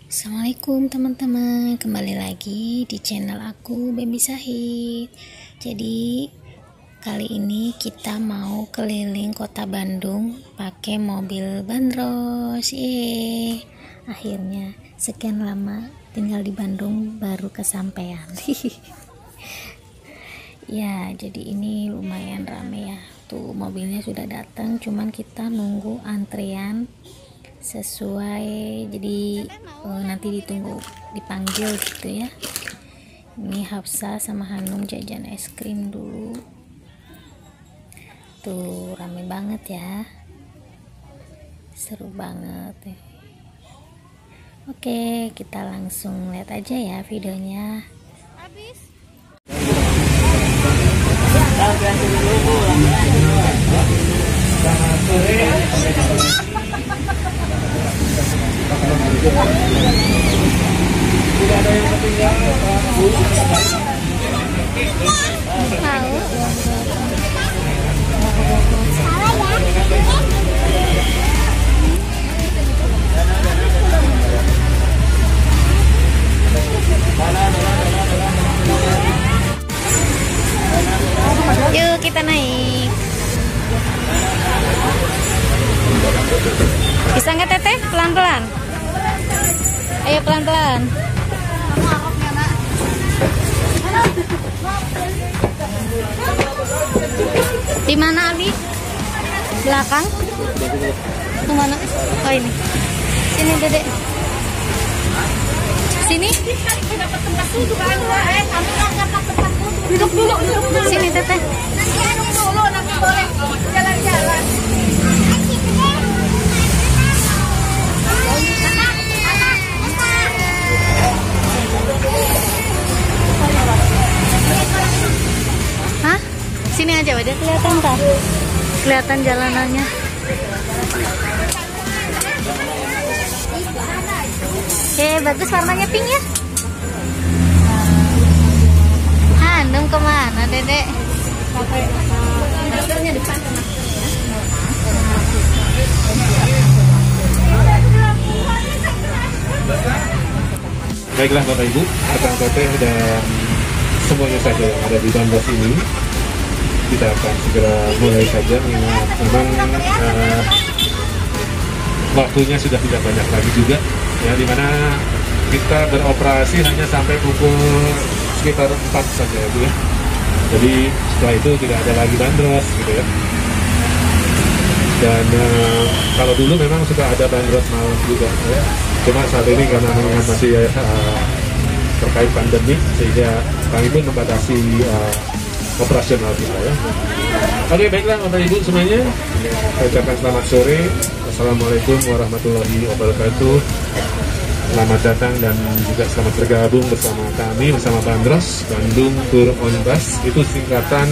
Assalamualaikum teman-teman, kembali lagi di channel aku Baby Sahid. Jadi kali ini kita mau keliling kota Bandung pakai mobil bandros. Akhirnya sekian lama tinggal di Bandung baru kesampaian. Ya, jadi ini lumayan rame ya. Tuh mobilnya sudah datang, cuman kita nunggu antrian sesuai, jadi nanti ditunggu dipanggil gitu ya. Ini Hafsa sama Hanum jajan es krim dulu. Tuh rame banget ya, seru banget ya. Oke, kita langsung lihat aja ya videonya. Habis. Tidak ada yang ketinggalan, Bu. Tahu. Yuk kita naik. Bisa nggak Teteh? Pelan-pelan. Ayo pelan-pelan. Di mana Ali? Belakang? Kemana? Oh ini. Sini Dedek. Sini. Duduk dulu. Sini Teteh. Nanti boleh jalan-jalan. Hah? Sini aja udah kelihatan kan? Kelihatan jalanannya. Oke, bagus warnanya pink ya. Hanum kemana Dedek? Baiklah Bapak Ibu, rekan teteh dan semuanya saja yang ada di bandros ini, kita akan segera mulai saja. Memang waktunya sudah tidak banyak lagi juga ya, dimana kita beroperasi hanya sampai pukul sekitar 4 saja ya Bu ya. Jadi setelah itu tidak ada lagi bandros gitu ya. Dan kalau dulu memang sudah ada bandros malam juga ya. Cuma saat ini karena memang masih terkait pandemi, sehingga kami pun membatasi operasional kita ya. Oke, baiklah Bapak Ibu semuanya, saya ucapkan selamat sore. Assalamualaikum warahmatullahi wabarakatuh. Selamat datang dan juga selamat bergabung bersama kami, bersama Bandros Bandung Tour on Bus. Itu singkatan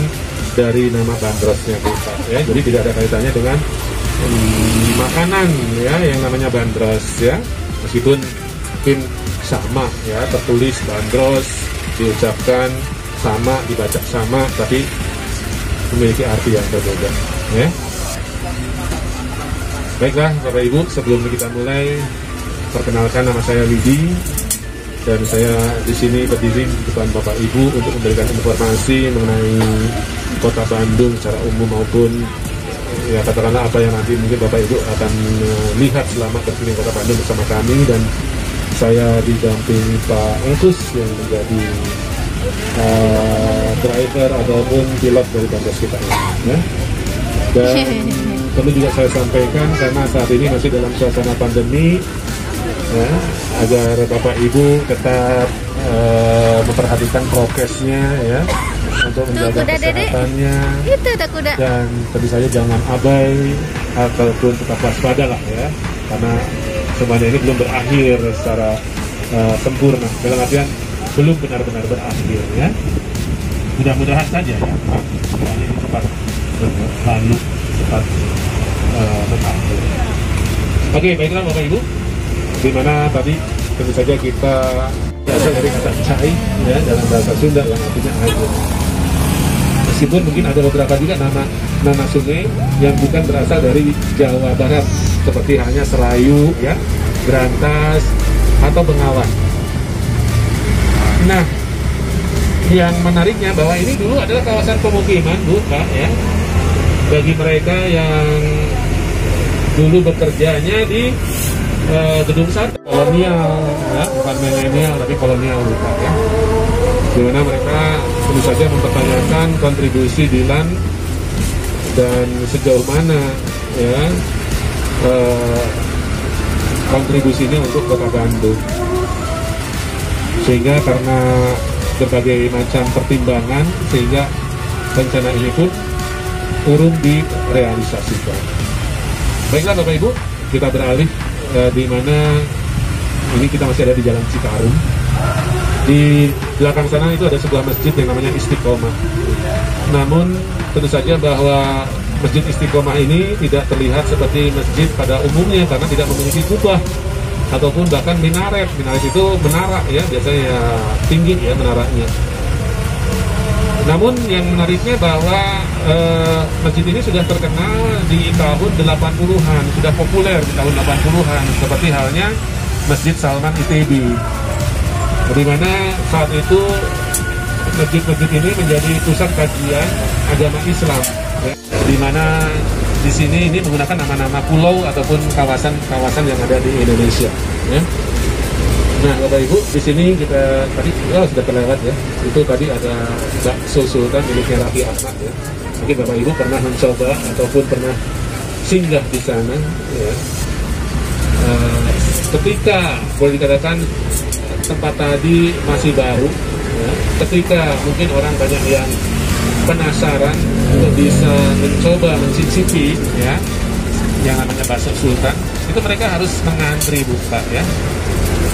dari nama bandrosnya Bu ya. Jadi tidak ada kaitannya dengan makanan ya yang namanya bandros ya. Meskipun mungkin sama ya, tertulis bandros, diucapkan sama, dibaca sama, tapi memiliki arti yang berbeda ya. Baiklah Bapak Ibu, sebelum kita mulai, perkenalkan nama saya Lidi dan saya di sini berdiri di depan Bapak Ibu untuk memberikan informasi mengenai Kota Bandung secara umum maupun ya katakanlah apa yang nanti mungkin Bapak Ibu akan lihat selama berkeliling Kota Bandung bersama kami, dan saya didampingi Pak Engkus yang menjadi driver ataupun pilot dari bandros kita ini ya. Dan perlu juga saya sampaikan karena saat ini masih dalam suasana pandemi ya, agar Bapak Ibu tetap memperhatikan prokesnya ya, untuk menjaga kesehatannya. Itu ada kuda. Dan tentu saja jangan abai ataupun tetap waspada lah ya, karena semuanya ini belum berakhir secara sempurna. Dalam artian belum benar-benar berakhir ya. Mudah-mudahan saja ya, ini cepat berlalu, cepat berakhir. Oke, baiklah Bapak Ibu, dimana tadi tentu saja kita berasal dari kata cai ya, dalam bahasa Sunda yang artinya air. Meskipun mungkin ada beberapa juga nama sungai yang bukan berasal dari Jawa Barat, seperti halnya Serayu ya, Berantas atau Bengawan. Nah, yang menariknya bahwa ini dulu adalah kawasan pemukiman, Bu, Pak ya, bagi mereka yang dulu bekerjanya di gedung sate kolonial ya, bukan milenial tapi kolonial, bukan ya, dimana mereka tentu saja mempertanyakan kontribusi Dilan dan sejauh mana ya kontribusinya untuk Kota Bandung, sehingga karena berbagai macam pertimbangan sehingga rencana ini pun urung direalisasikan. Baiklah Bapak Ibu, kita beralih di mana ini kita masih ada di Jalan Citarum. Di belakang sana itu ada sebuah masjid yang namanya Istiqomah. Namun tentu saja bahwa Masjid Istiqomah ini tidak terlihat seperti masjid pada umumnya karena tidak memiliki kubah ataupun bahkan minaret. Minaret itu menara ya, biasanya ya tinggi ya menaranya. Namun yang menariknya bahwa masjid ini sudah terkenal di tahun 80-an, sudah populer di tahun 80-an, seperti halnya Masjid Salman ITB, di mana saat itu masjid-masjid ini menjadi pusat kajian agama Islam, ya, di mana di sini ini menggunakan nama-nama pulau ataupun kawasan-kawasan yang ada di Indonesia. Ya. Nah, Bapak Ibu, di sini kita tadi sudah terlewat ya. Itu tadi ada bakso Sultan miliknya Raffi Ahmad ya. Mungkin Bapak Ibu pernah mencoba ataupun pernah singgah di sana ya. Ketika boleh dikatakan tempat tadi masih baru ya. Ketika mungkin orang banyak yang penasaran untuk bisa mencoba mencicipi ya yang namanya bakso Sultan, itu mereka harus mengantri buka ya.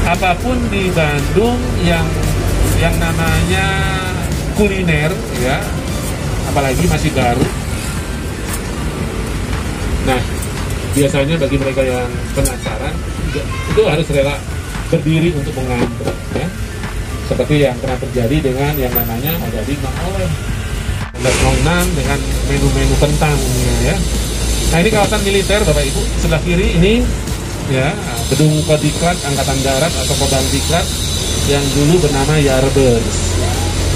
Apapun di Bandung yang namanya kuliner ya, apalagi masih baru. Nah, biasanya bagi mereka yang penasaran itu harus rela berdiri untuk mengantri ya. Seperti yang pernah terjadi dengan yang namanya ada di Mang Oleh 1906 dengan menu-menu kentangnya ya. Nah, ini kawasan militer Bapak Ibu. Sebelah kiri ini ya, gedung Kodiklat Angkatan Darat atau Kodam Diklat yang dulu bernama Yarbers.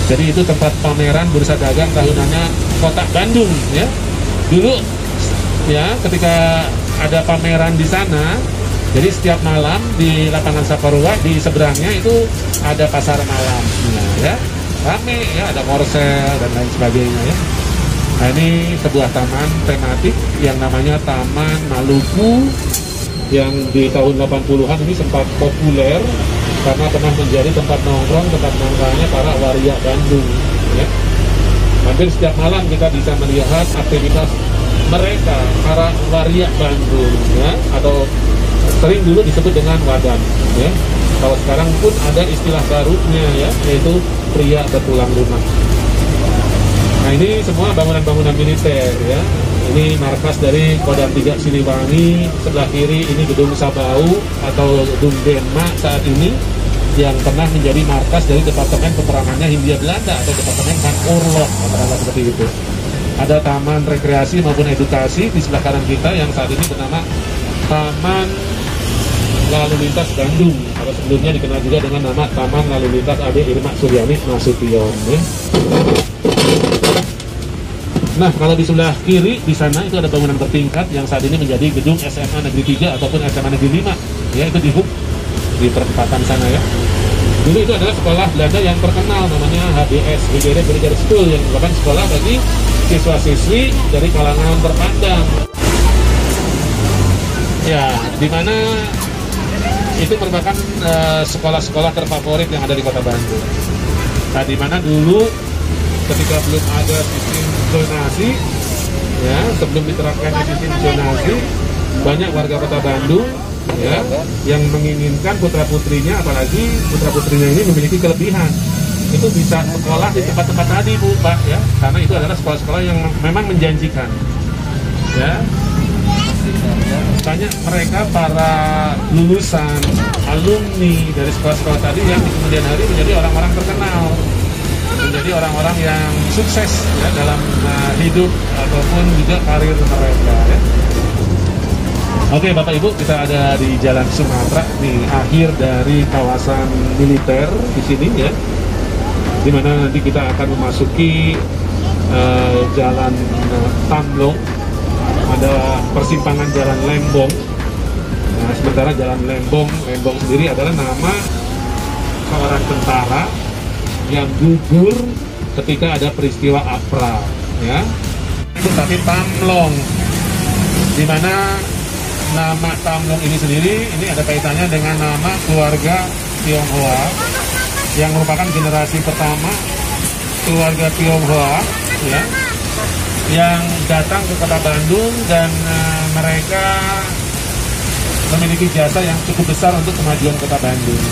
Jadi itu tempat pameran bursa dagang tahunannya Kota Bandung ya. Dulu ya ketika ada pameran di sana, jadi setiap malam di lapangan Saparua di seberangnya itu ada pasar malamnya ya. Rame ya, ada korsel dan lain sebagainya ya. Nah, ini sebuah taman tematik yang namanya Taman Maluku yang di tahun 80-an ini sempat populer karena pernah menjadi tempat nongkrong, tempat nongkrongnya para waria Bandung ya. Hampir setiap malam kita bisa melihat aktivitas mereka, para waria Bandung ya, atau sering dulu disebut dengan wadan ya. Kalau sekarang pun ada istilah barunya ya, yaitu pria berpulang rumah. Nah, ini semua bangunan-bangunan militer ya. Ini markas dari Kodam 3 Siliwangi. Sebelah kiri ini gedung Sabau atau gedung Denma saat ini yang pernah menjadi markas dari Departemen Peperangannya Hindia Belanda atau Departemen Van Oorlog, kata-kata seperti itu. Ada taman rekreasi maupun edukasi di sebelah kanan kita yang saat ini bernama Taman Lalu Lintas Bandung, atau sebelumnya dikenal juga dengan nama Taman Lalu Lintas AD Irma Suryani Nasution ya. Nah, kalau di sebelah kiri di sana itu ada bangunan bertingkat yang saat ini menjadi gedung SMA Negeri 3 ataupun SMA Negeri 5 ya, itu di Hub di perempatan sana ya. Dulu itu adalah sekolah Belanda yang terkenal namanya HBS, Higere Brigade School, yang merupakan sekolah bagi siswa-siswi dari kalangan terpandang. Ya, di mana itu merupakan sekolah-sekolah terfavorit yang ada di Kota Bandung. Nah, di mana dulu ketika belum ada sistem zonasi ya, sebelum diterapkan sistem zonasi, banyak warga Kota Bandung ya, yang menginginkan putra putrinya, apalagi putra putrinya ini memiliki kelebihan, itu bisa sekolah di tempat-tempat tadi Bu Pak ya, karena itu adalah sekolah-sekolah yang memang menjanjikan ya. Banyak mereka para lulusan alumni dari sekolah-sekolah tadi yang di kemudian hari menjadi orang-orang terkenal, menjadi orang-orang yang sukses ya dalam hidup ataupun juga karir mereka ya. Oke Bapak Ibu, kita ada di Jalan Sumatera nih, akhir dari kawasan militer di sini ya, dimana nanti kita akan memasuki Jalan Tamlong, ada persimpangan Jalan Lembong. Nah, sementara Jalan Lembong sendiri adalah nama seorang tentara yang gugur ketika ada peristiwa APRA ya. Tapi Tamlong, di mana nama Tamlong ini sendiri ini ada kaitannya dengan nama keluarga Tionghoa yang merupakan generasi pertama keluarga Tionghoa ya, yang datang ke kota Bandung dan mereka memiliki jasa yang cukup besar untuk kemajuan kota Bandung,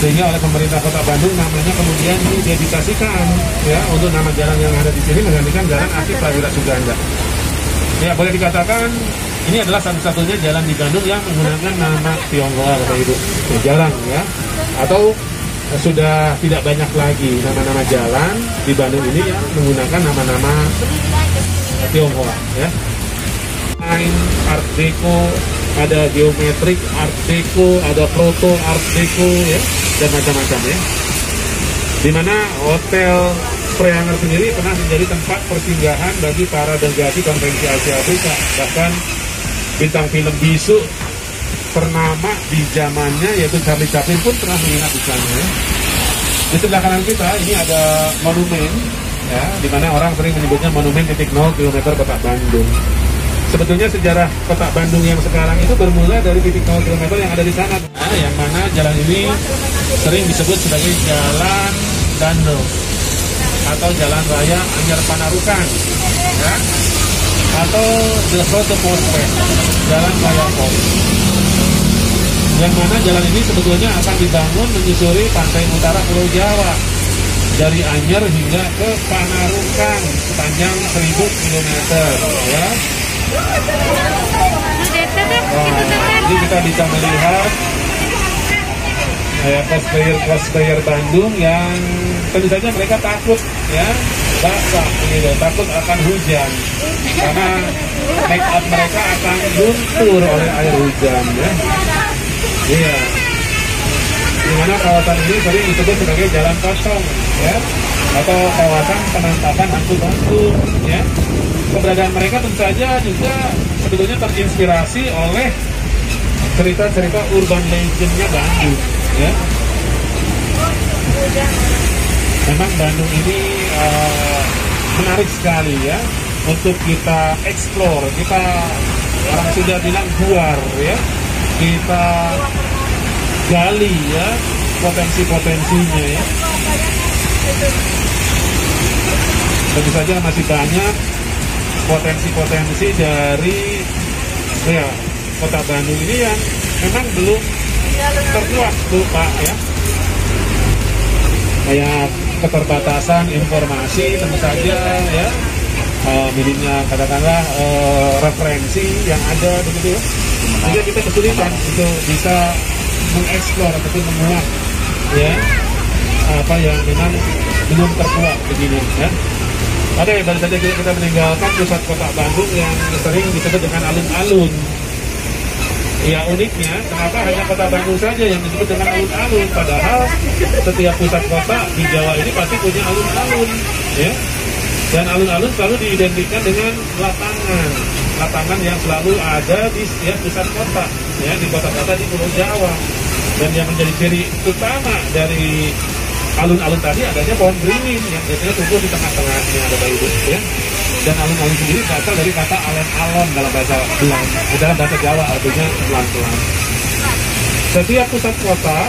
sehingga oleh pemerintah kota Bandung namanya kemudian didedikasikan ya untuk nama jalan yang ada di sini menggantikan Jalan Ati Prawira Suganda. Ya, boleh dikatakan ini adalah satu-satunya jalan di Bandung yang menggunakan nama Tionghoa Bapak Ibu. Ya, jalan ya, atau sudah tidak banyak lagi nama-nama jalan di Bandung ini yang menggunakan nama-nama Tionghoa ya. Lain Art Deco, ada geometrik Art Deco, ada proto Art Deco ya, dan macam-macam ya. Dimana Hotel Preanger sendiri pernah menjadi tempat persinggahan bagi para delegasi konferensi Asia Afrika. Bahkan bintang film bisu ternama di zamannya yaitu Charlie Chaplin pun pernah menginap di sana ya. Di sebelah kanan kita ini ada monumen ya, di mana orang sering menyebutnya monumen titik 0 km kota Bandung. Sebetulnya sejarah kota Bandung yang sekarang itu bermula dari titik 0 km yang ada di sana, nah, yang mana jalan ini sering disebut sebagai Jalan Dandel atau Jalan Raya Anyar Panarukan ya, atau The Road to Port, Jalan Raya Pos, yang mana jalan ini sebetulnya akan dibangun menyusuri pantai utara Pulau Jawa dari Anyer hingga ke Panarukan sepanjang 1000 km ya. Jadi kita bisa melihat cosplayer Bandung yang tentu saja mereka takut ya, basah gitu, takut akan hujan karena make up mereka akan luntur oleh air hujan ya. Iya, dimana kawasan ini sering disebut sebagai jalan kosong ya, atau kawasan penangkapan hantu Bandung ya. Keberadaan mereka tentu saja juga sebetulnya terinspirasi oleh cerita-cerita urban legendnya Bandung ya. Memang Bandung ini menarik sekali ya untuk kita explore, kita orang sudah bilang guar ya, kita gali ya potensi-potensinya ya. Tentu saja masih banyak potensi-potensi dari ya kota Bandung ini yang memang belum terkuak tuh Pak ya. Kayak keterbatasan informasi tentu saja ya, minimnya katakanlah referensi yang ada begitu ya, sehingga kita kesulitan untuk bisa mengeksplor ataupun menguak ya apa yang memang belum terkuak begini ya. Oke, baru saja kita meninggalkan pusat kota Bandung yang sering disebut dengan alun-alun. Ya, uniknya kenapa hanya kota Bandung saja yang disebut dengan alun-alun, padahal setiap pusat kota di Jawa ini pasti punya alun-alun ya. Dan alun-alun selalu diidentikan dengan lapangan yang selalu ada di ya, pusat kota ya, di kota-kota di Pulau Jawa. Dan yang menjadi ciri utama dari alun-alun tadi adanya pohon beringin yang biasanya tumbuh di tengah-tengahnya Bapak Ibu ya. Dan alun-alun sendiri berasal dari kata alon-alon dalam bahasa Belanda, dalam bahasa Jawa artinya pelan-pelan. Setiap pusat kota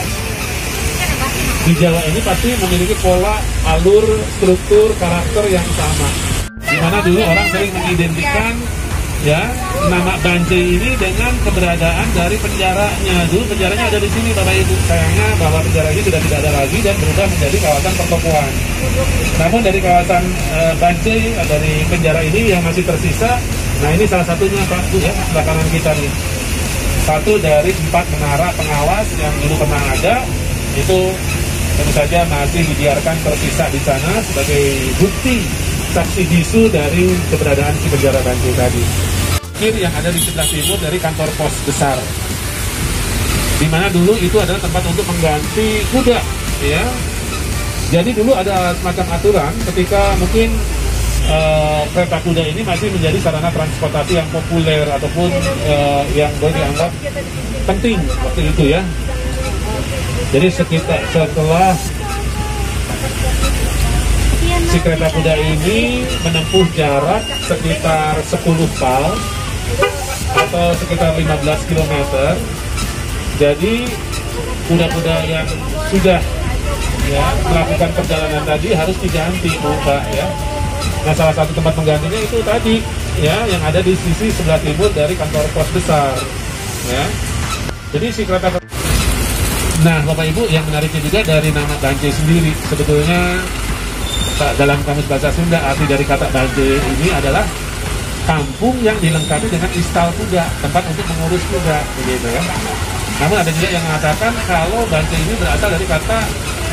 di Jawa ini pasti memiliki pola, alur, struktur, karakter yang sama. Di mana dulu orang sering mengidentikan ya nama Banjai ini dengan keberadaan dari penjaranya. Dulu penjaranya ada di sini Bapak Ibu. Sayangnya bahwa penjara ini sudah tidak ada lagi dan berubah menjadi kawasan pertokoan. Namun dari kawasan Banjai, dari penjara ini yang masih tersisa, nah ini salah satunya Pak Bu ya, sebelah kanan kita nih. Satu dari 4 menara pengawas yang dulu pernah ada, itu tentu saja masih dibiarkan tersisa di sana sebagai bukti saksi bisu dari keberadaan si penjara Banjai tadi. Yang ada di sebelah timur dari kantor pos besar, di mana dulu itu adalah tempat untuk mengganti kuda, ya. Jadi dulu ada semacam aturan ketika mungkin kereta kuda ini masih menjadi sarana transportasi yang populer ataupun yang boleh dianggap penting waktu itu ya. Jadi setelah si kereta kuda ini menempuh jarak sekitar 10 pal atau sekitar 15 km, jadi kuda-kuda yang sudah ya melakukan perjalanan tadi harus diganti Pak ya. Nah salah satu tempat penggantinya itu tadi ya yang ada di sisi sebelah timur dari kantor pos besar ya. Jadi si kereta. Nah Bapak Ibu, yang menariknya juga dari nama Banjai sendiri, sebetulnya dalam kamus bahasa Sunda arti dari kata Banjai ini adalah kampung yang dilengkapi dengan istal kuda, tempat untuk mengurus kuda, begitu kan. Namun ada juga yang mengatakan kalau Banjai ini berasal dari kata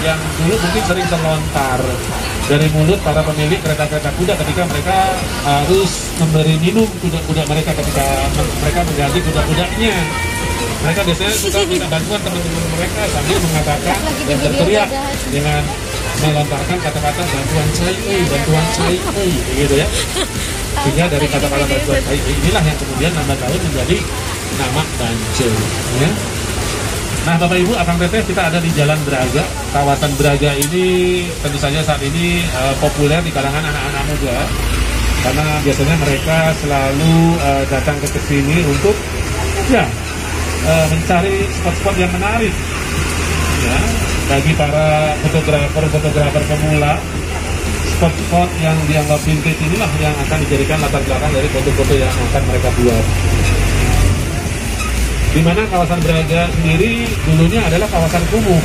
yang dulu mungkin sering terlontar dari mulut para pemilik kereta-kereta kuda ketika mereka harus memberi minum kuda-kuda mereka ketika mereka mengganti kuda-kudanya. Mereka biasanya suka minta bantuan teman-teman mereka sambil mengatakan dan berteriak dengan melontarkan kata-kata bantuan cai, begitu ya. Sehingga dari kata-kata bantuan cai inilah yang kemudian lambat laun menjadi nama Banjai ya. Nah Bapak Ibu, Akang Teteh, kita ada di Jalan Braga. Kawasan Braga ini tentu saja saat ini populer di kalangan anak-anak muda, karena biasanya mereka selalu datang ke sini untuk ya mencari spot-spot yang menarik ya, bagi para fotografer pemula. Spot-spot yang dianggap vintage inilah yang akan dijadikan latar belakang dari foto-foto yang akan mereka buat. Di mana kawasan Braga sendiri dulunya adalah kawasan kumuh.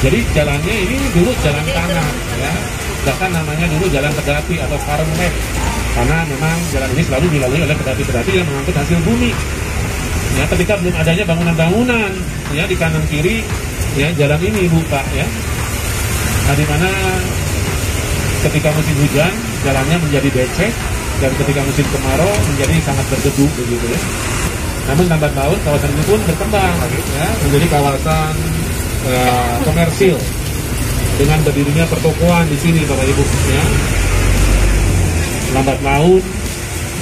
Jadi jalannya ini dulu jalan tanah ya. Bahkan namanya dulu jalan pedati atau farmland, karena memang jalan ini selalu dilalui oleh pedati-pedati yang mengangkut hasil bumi. Ya, ketika belum adanya bangunan-bangunan ya di kanan kiri ya jalan ini Pak ya. Nah, di mana ketika musim hujan jalannya menjadi becek dan ketika musim kemarau menjadi sangat berdebu begitu ya. Namun lambat laun kawasan ini pun berkembang ya, menjadi kawasan komersil dengan berdirinya pertokoan di sini Bapak Ibu ya. Lambat laun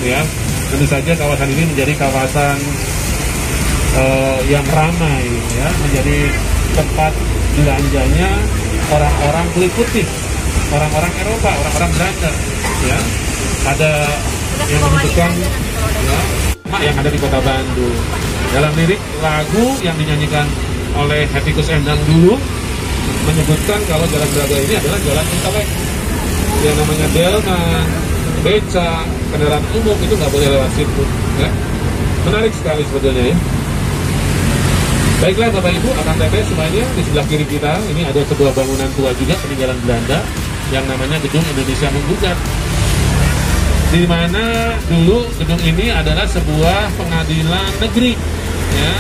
ya, tentu saja kawasan ini menjadi kawasan yang ramai ya, menjadi tempat belanjanya orang-orang kulit putih, orang-orang Eropa, orang-orang Belanda ya. Ada yang menyebutkan ya, yang ada di kota Bandung. Dalam lirik lagu yang dinyanyikan oleh Hettikus Endang dulu menyebutkan kalau Jalan Braga ini adalah jalan intelek. Yang namanya delman, beca, kendaraan umum itu nggak boleh lewat situ ya. Menarik sekali sebetulnya ya. Baiklah Bapak Ibu, Akang Teteh semuanya, di sebelah kiri kita ini ada sebuah bangunan tua juga peninggalan Belanda yang namanya Gedung Indonesia Menggugat. Di mana dulu gedung ini adalah sebuah pengadilan negeri ya,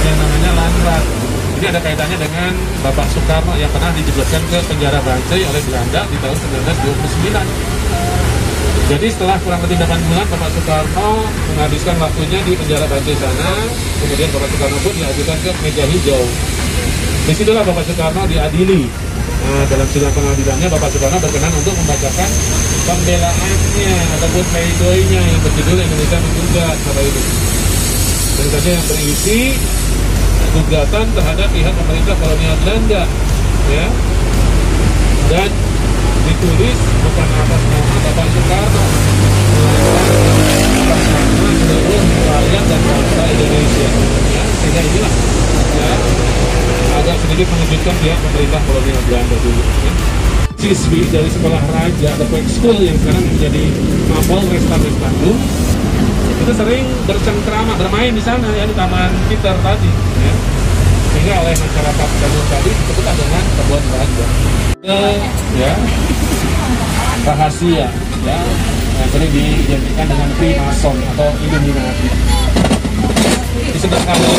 yang namanya Landrat. Ini ada kaitannya dengan Bapak Soekarno yang pernah dijebloskan ke penjara Banjai oleh Belanda di tahun 1929. Jadi setelah kurang lebih 8 bulan Bapak Soekarno menghabiskan waktunya di penjara Banjai sana, kemudian Bapak Soekarno pun diajukan ke meja hijau. Disitulah Bapak Soekarno diadili. Nah, dalam sidang pengadilannya Bapak Soekarno berkenan untuk membacakan pembelaannya ataupun pleidoinya yang berjudul Indonesia Menggugat Bapak Ibu. Dan saja yang berisi gugatan terhadap pihak pemerintah kolonial Belanda ya. Dan ditulis bukan atas nama Bapak Soekarno, atas nama seluruh rakyat dan bangsa Indonesia ya. Sehingga inilah ya, agak sedikit mengejutkan pihak pemerintah kolonial Belanda dulu ya. Siswi dari sekolah raja atau School yang sekarang menjadi Mapolres Bandung itu sering bercengkrama, bermain di sana ya, di Taman Peter tadi ya. Sehingga oleh masyarakat Bandung tadi disebutlah dengan Kebun Raja. Ya, rahasia ya, yang sering diidentikan dengan Freemason atau Illuminati. Di sebelah kanan,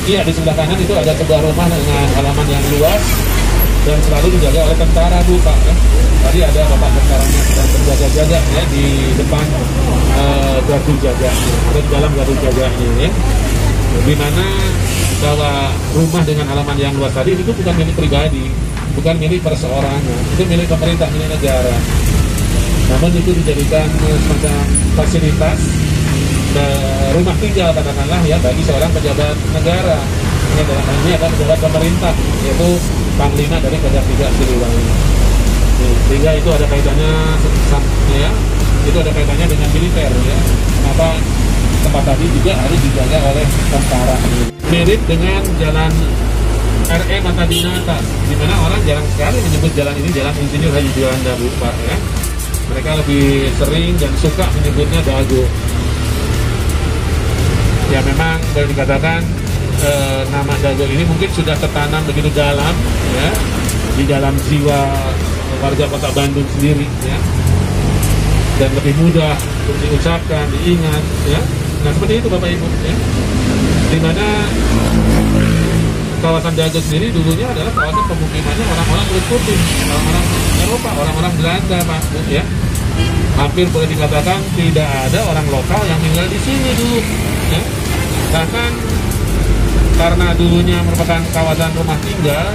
di sebelah kanan itu ada sebuah rumah dengan halaman yang luas dan selalu dijaga oleh tentara Bu Pak ya. Tadi ada bapak tentaranya sedang berjaga-jaga ya di depan gardu jaganya atau di dalam gardu jaganya ya. Di mana bahwa rumah dengan halaman yang luas tadi itu bukan milik pribadi, bukan milik perseorangan, itu milik pemerintah, milik negara. Namun itu dijadikan semacam fasilitas rumah tinggal katakanlah ya bagi seorang pejabat negara. Ini dalam hal ini adalah pejabat pemerintah, yaitu Panglima dari Kodam 3 Siliwangi. Sehingga itu ada kaitannya ya, itu ada kaitannya dengan militer ya. Kenapa tempat tadi juga harus dijaga oleh tentara. Mirip dengan jalan RE Mata Dinata, di mana orang jarang sekali menyebut jalan ini jalan Insinyur Haji Juanda Bu Pak ya. Mereka lebih sering dan suka menyebutnya Dago. Ya memang boleh dikatakan nama Dago ini mungkin sudah tertanam begitu dalam ya di dalam jiwa warga kota Bandung sendiri ya, dan lebih mudah untuk diucapkan, diingat ya. Nah seperti itu Bapak Ibu ya. Di mana kawasan Dago sendiri dulunya adalah kawasan pemukimannya orang-orang kulit putih, orang-orang Eropa, orang-orang Belanda Pak Bu ya. Hampir boleh dikatakan tidak ada orang lokal yang tinggal di sini dulu ya. Bahkan karena dulunya merupakan kawasan rumah tinggal,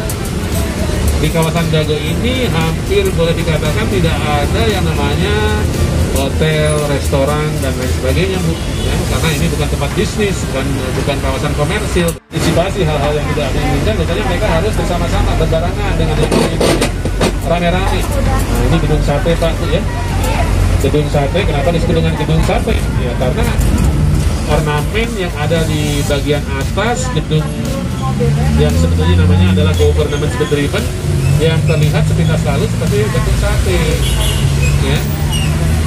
di kawasan Dago ini hampir boleh dikatakan tidak ada yang namanya hotel, restoran, dan lain sebagainya Bu ya, karena ini bukan tempat bisnis, bukan kawasan komersil. Antisipasi hal-hal yang tidak diinginkan, biasanya mereka harus bersama-sama berbarengan dengan yang itu ya, rame-rame. Nah ini gedung sate Pak Bu ya, gedung sate. Kenapa disebut dengan gedung sate ya, karena ornamen yang ada di bagian atas gedung yang sebetulnya namanya adalah government driven, yang terlihat sepintas lalu seperti gedung sate ya,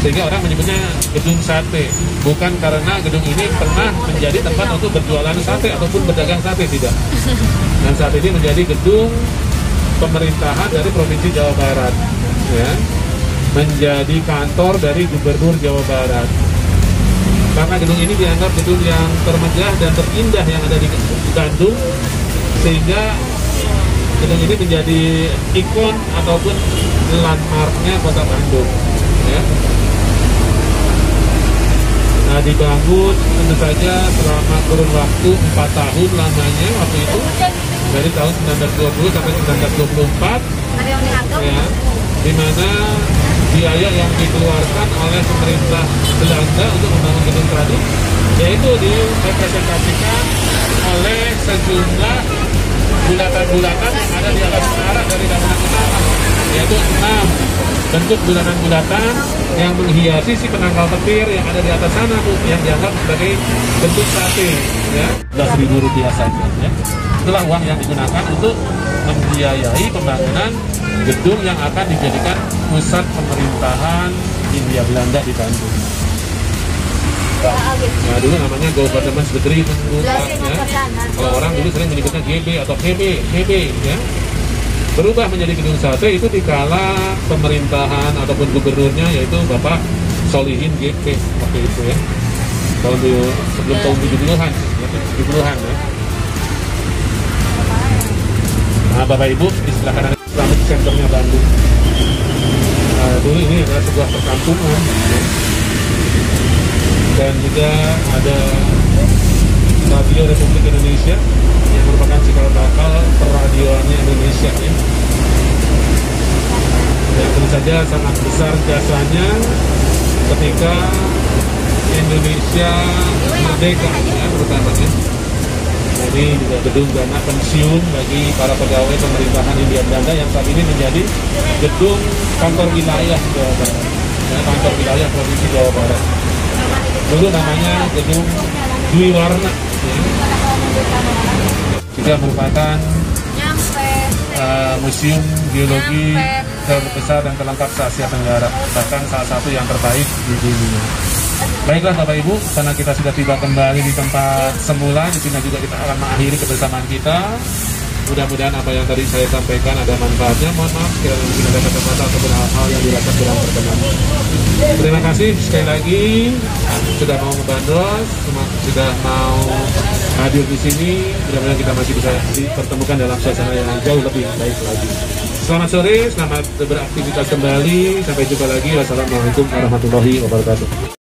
sehingga orang menyebutnya gedung sate, bukan karena gedung ini pernah menjadi tempat untuk berjualan sate ataupun berdagang sate, tidak. Dan saat ini menjadi gedung pemerintahan dari Provinsi Jawa Barat ya, menjadi kantor dari Gubernur Jawa Barat. Karena gedung ini dianggap gedung yang termegah dan terindah yang ada di Bandung, sehingga gedung ini menjadi ikon ataupun landmarknya kota Bandung ya. Nah dibangun tentu saja selama kurun waktu 4 tahun lamanya waktu itu, dari tahun 1920 sampai 1924 ya, di mana biaya yang dikeluarkan oleh pemerintah Belanda untuk membangun gedung tadi yaitu direpresentasikan oleh sejumlah bulatan-bulatan yang ada di atas menara dari bangunan utama, yaitu 6 bentuk bulatan-bulatan yang menghiasi si penangkal petir yang ada di atas sana Bu, yang dianggap sebagai bentuk sate ya. Rp11.000 saja ya. Itulah uang yang digunakan untuk membiayai pembangunan gedung yang akan dijadikan pusat pemerintahan Hindia Belanda di Bandung. Nah dulu namanya Government Driven ya. Kalau orang dulu sering menyebutnya GB atau KB ya. Berubah menjadi gedung sate itu dikala pemerintahan ataupun gubernurnya yaitu Bapak Solihin GP waktu itu ya. Sebelum tahun 70-an ya, 70-an ya. Nah Bapak Ibu di sebelah kanan Islamic Centernya Bandung. Nah, dulu ini adalah sebuah perkampungan ya. Dan juga ada Radio Republik Indonesia yang merupakan cikal bakal perradioannya Indonesia ya. Dan tentu saja sangat besar jasanya ketika Indonesia merdeka ya, terutamanya. Jadi juga gedung dana pensiun bagi para pegawai pemerintahan Hindia Belanda yang saat ini menjadi gedung kantor wilayah Jawa Barat ya, kantor wilayah Provinsi Jawa Barat. Dulu namanya gedung Dwi Warna ya. Juga merupakan museum geologi terbesar dan terlengkap se Asia Tenggara, bahkan salah satu yang terbaik di dunia. Baiklah Bapak Ibu, karena kita sudah tiba kembali di tempat semula, di sini juga kita akan mengakhiri kebersamaan kita. Mudah-mudahan apa yang tadi saya sampaikan ada manfaatnya. Mohon maaf sekiranya mungkin ada kata-kata ataupun hal-hal yang dirasa kurang berkenan. Terima kasih sekali lagi sudah mau membandros, sudah mau hadir di sini. Mudah-mudahan kita masih bisa dipertemukan dalam suasana yang jauh lebih baik lagi. Selamat sore, selamat beraktivitas kembali. Sampai jumpa lagi. Wassalamualaikum warahmatullahi wabarakatuh.